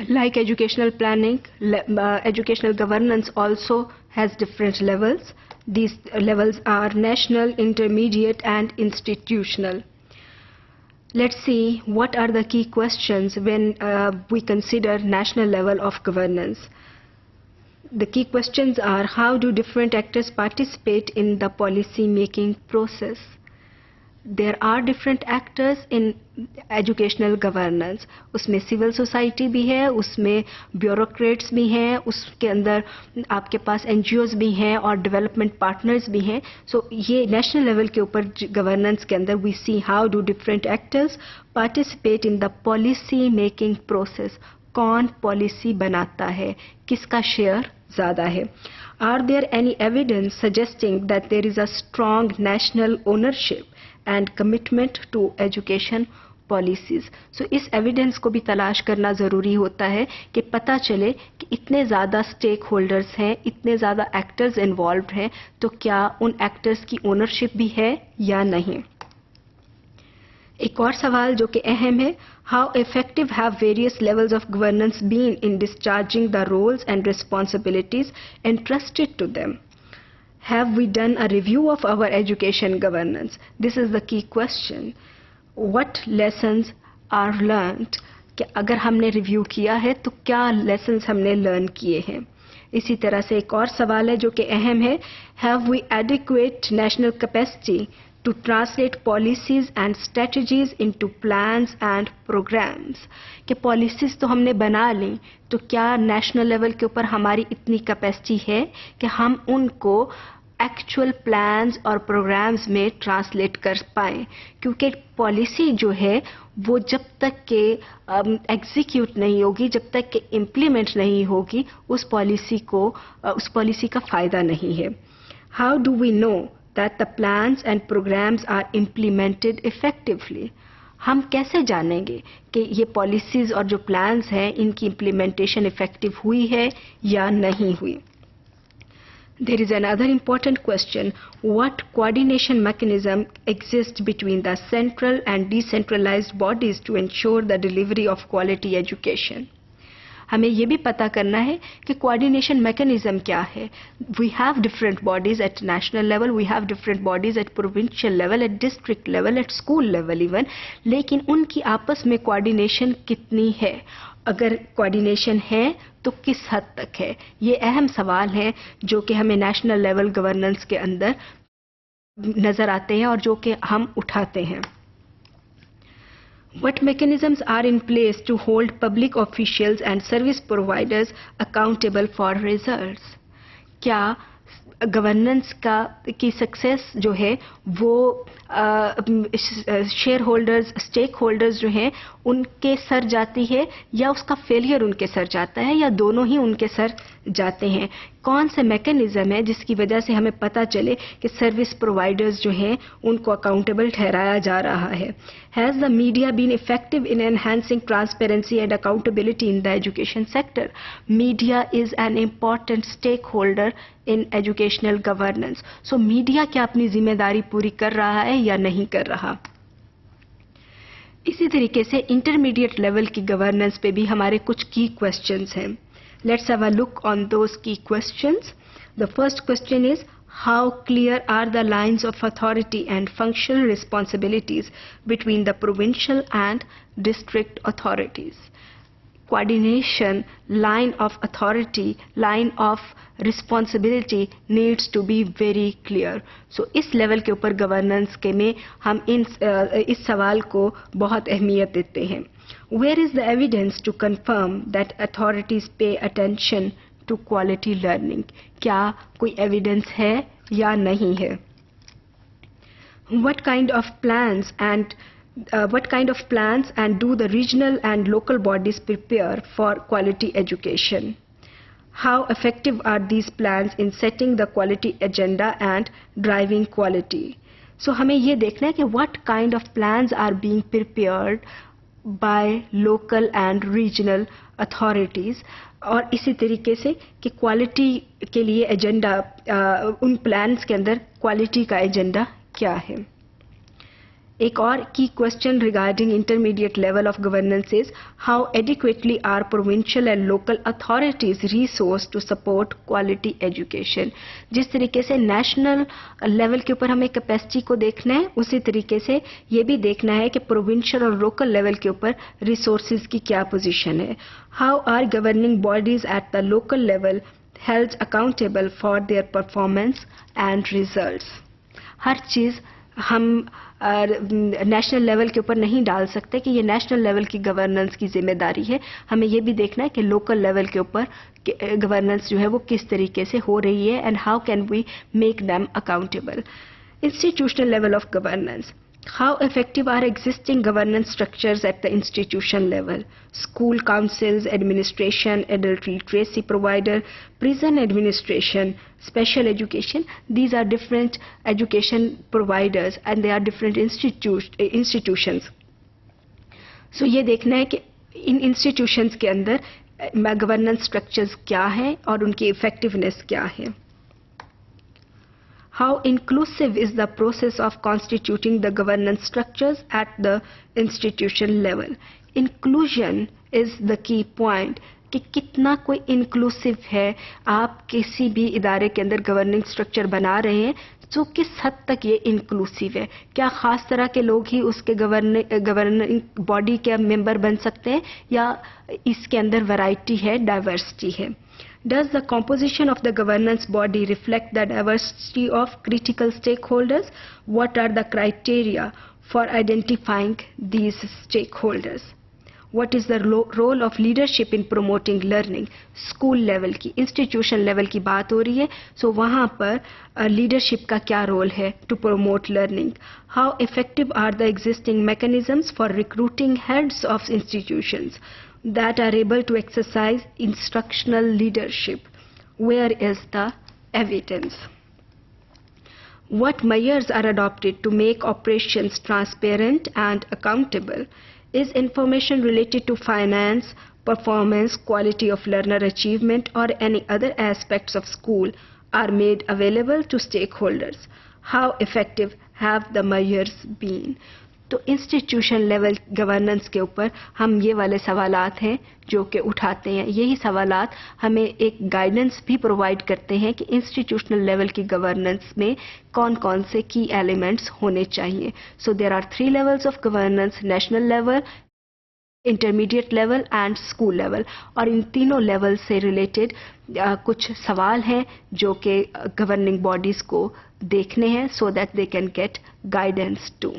Like educational planning, educational governance also has different levels. These levels are national, intermediate, and institutional. Let's see what are the key questions when we consider national level of governance. The key questions are: how do different actors participate in the policy making process? There are different actors in educational governance. उसमें civil society भी है, उसमें bureaucrats भी हैं, उसके अंदर आपके पास NGOs भी हैं और डेवलपमेंट पार्टनर्स भी हैं. सो ये नेशनल लेवल के ऊपर गवर्नेंस के अंदर we see how do different actors participate in the policy making process. कौन पॉलिसी बनाता है, किसका शेयर ज़्यादा है. Are there any evidence suggesting that there is a strong national ownership and commitment to education policies? So इस evidence को भी तलाश करना ज़रूरी होता है कि पता चले कि इतने ज़्यादा स्टेक होल्डर्स हैं, इतने ज़्यादा एक्टर्स इन्वॉल्व हैं, तो क्या उन एक्टर्स की ओनरशिप भी है या नहीं. एक और सवाल जो कि अहम है: How effective have various levels of governance been in discharging the roles and responsibilities entrusted to them? Have we done a review of our education governance? This is the key question. What lessons are learned? कि अगर हमने review किया है तो क्या lessons हमने learn किए हैं. इसी तरह से एक और सवाल है जो कि अहम है: Have we adequate national capacity to translate policies and strategies into plans and programs? कि पॉलिसीज़ तो हमने बना ली, तो क्या नेशनल लेवल के ऊपर हमारी इतनी कैपेसिटी है कि हम उनको एक्चुअल प्लान्स और प्रोग्राम्स में ट्रांसलेट कर पाएँ. क्योंकि पॉलिसी जो है वो जब तक के एग्जीक्यूट नहीं होगी, जब तक कि इम्प्लीमेंट नहीं होगी, उस पॉलिसी का फ़ायदा नहीं है. How do we know that the plans and programs are implemented effectively? हम कैसे जानेंगे कि ये पॉलिसीज़ और जो प्लान्स हैं इनकी इम्प्लीमेंटेशन इफेक्टिव हुई है या नहीं हुई. There is another important question: what coordination mechanism exists between the central and decentralized bodies to ensure the delivery of quality education? हमें ये भी पता करना है कि कोऑर्डिनेशन मैकेनिज्म क्या है. We have different bodies at national level, we have different bodies at provincial level, at district level, at school level even, लेकिन उनकी आपस में कोऑर्डिनेशन कितनी है. अगर कोऑर्डिनेशन है तो किस हद तक है. ये अहम सवाल है जो कि हमें नेशनल लेवल गवर्नेंस के अंदर नज़र आते हैं और जो कि हम उठाते हैं. What mechanisms are in place to hold public officials and service providers accountable for results? क्या गवर्नेंस की सक्सेस जो है वो शेयर होल्डर्स, स्टेक होल्डर्स जो हैं उनके सर जाती है या उसका फेलियर उनके सर जाता है या दोनों ही उनके सर जाते हैं. कौन से मैकेनिज्म है जिसकी वजह से हमें पता चले कि सर्विस प्रोवाइडर्स जो हैं उनको अकाउंटेबल ठहराया जा रहा है. Has the media been effective in enhancing transparency and accountability in the education sector? Media is an important stakeholder in educational governance. So media क्या अपनी जिम्मेदारी पूरी कर रहा है या नहीं कर रहा. इसी तरीके से इंटरमीडिएट लेवल की गवर्नेंस पे भी हमारे कुछ की क्वेश्चंस हैं. Let's have a look on those key questions. The first question is: how clear are the lines of authority and functional responsibilities between the provincial and district authorities? Coordination, line of authority, line of responsibility needs to be very clear. So इस level के ऊपर governance के में हम इस सवाल को बहुत अहमियत देते हैं. Where is the evidence to confirm that authorities pay attention to quality learning? क्या कोई evidence है या नहीं है? What kind of plans and do the regional and local bodies prepare for quality education? How effective are these plans in setting the quality agenda and driving quality? So हमें ये देखना है कि what kind of plans are being prepared by local and regional authorities, और इसी तरीके से कि क्वालिटी के लिए एजेंडा, उन प्लान्स के अंदर क्वालिटी का एजेंडा क्या है. एक और की question regarding intermediate level of governance is how adequately are provincial and local authorities resource to support quality education. जिस तरीके से नेशनल लेवल के ऊपर हमें कैपेसिटी को देखना है, उसी तरीके से ये भी देखना है कि प्रोविंशियल और लोकल लेवल के ऊपर रिसोर्सेज की क्या पोजीशन है। How are governing bodies at the local level held accountable for their performance and results। हर चीज़ हम नेशनल लेवल के ऊपर नहीं डाल सकते कि ये नेशनल लेवल की गवर्नेंस की जिम्मेदारी है। हमें ये भी देखना है कि लोकल लेवल के ऊपर गवर्नेंस जो है वो किस तरीके से हो रही है and how can we make them accountable. Institutional level of governance, how effective are existing governance structures at the institution level? School councils, administration, adult literacy provider, prison administration, special education, these are different education providers and they are different institutions. So ये देखना है कि इन institutions के अंदर governance structures क्या हैं और उनकी effectiveness क्या है। How inclusive is the process of constituting the governance structures at the institution level? Inclusion is the key point कि कितना कोई inclusive है। आप किसी भी इदारे के अंदर गवर्निंग स्ट्रक्चर बना रहे हैं तो किस हद तक ये इंक्लूसिव है। क्या खास तरह के लोग ही उसके गवर्निंग बॉडी के मेंबर बन सकते हैं या इसके अंदर वैरायटी है, डाइवर्सिटी है। Does the composition of the governance body reflect the diversity of critical stakeholders? What are the criteria for identifying these stakeholders? What is the role of leadership in promoting learning? School level की, institution level की बात हो रही है, so वहाँ पर leadership का क्या role है to promote learning? How effective are the existing mechanisms for recruiting heads of institutions that are able to exercise instructional leadership? Where is the evidence? What measures are adopted to make operations transparent and accountable? Is information related to finance, performance, quality of learner achievement or any other aspects of school are made available to stakeholders? How effective have the measures been? तो institution level governance के ऊपर हम ये वाले सवालात हैं जो कि उठाते हैं। यही सवालात हमें एक गाइडेंस भी प्रोवाइड करते हैं कि इंस्टीट्यूशनल लेवल की गवर्नेंस में कौन कौन से की एलिमेंट्स होने चाहिए। So there are 3 levels of governance, national level, intermediate level and school level. और इन तीनों लेवल से रिलेटेड कुछ सवाल हैं जो कि गवर्निंग बॉडीज़ को देखने हैं so that they can get guidance to.